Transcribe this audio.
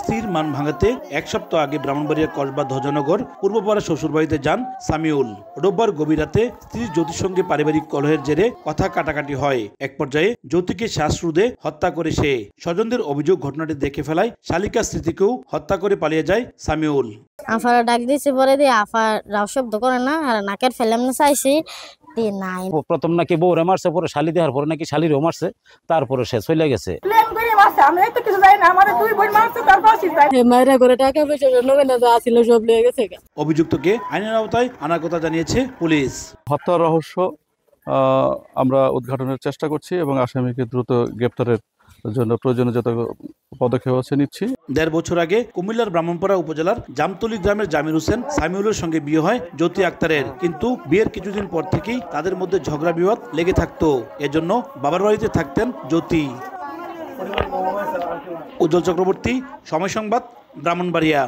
স্ত্রীর মান ভাঙাতে এক সপ্তাহ আগে ব্রাহ্মণবাড়িয়া কসবা ধ্বজনগর পূর্বপাড়া শ্বশুরবাড়িতে যান সামিউল। রোববার গভীর রাতে স্ত্রীর জ্যোতির সঙ্গে পারিবারিক কলহের জেরে কথা কাটাকাটি হয়। এক পর্যায়ে জ্যোতিকে শ্বাসরোধে হত্যা করে সে। স্বজনদের অভিযোগ, ঘটনাটি দেখে ফেলায় শালিকা স্মৃতিকেও হত্যা করে পালিয়ে যায় সামিউল। আফার ডাক দিয়েছে, পরে দিয়ে আফার রাও শব্দ করে না, আর নাকের ফেলাম না চাইছি নাই। প্রথম নাকি বউরে মারছে, পরে শালি দেওয়ার পরে নাকি শালিরও মারছে, তারপরে সে চলে গেছে। অভিযুক্তকে আইনের আওতায় আনার কথা জানিয়েছে পুলিশ। হত্যার রহস্য আমরা উদ্ঘাটনের চেষ্টা করছি এবং আসামিকে দ্রুত গ্রেপ্তারের জন্য প্রয়োজনীয় যত পদক্ষেপ নিচ্ছি। ১.৫ বছর আগে কুমিল্লার ব্রাহ্মণপাড়া উপজেলার জামতলী গ্রামের জামির হোসেন সামিউলের সঙ্গে বিয়ে হয় জ্যোতি আক্তারের। কিন্তু বিয়ের কিছুদিন পর থেকেই তাদের মধ্যে ঝগড়া বিবাদ লেগে থাকতো। এজন্য বাবার বাড়িতে থাকতেন জ্যোতি। উজ্জ্বল চক্রবর্তী, সময় সংবাদ, ব্রাহ্মণবাড়িয়া।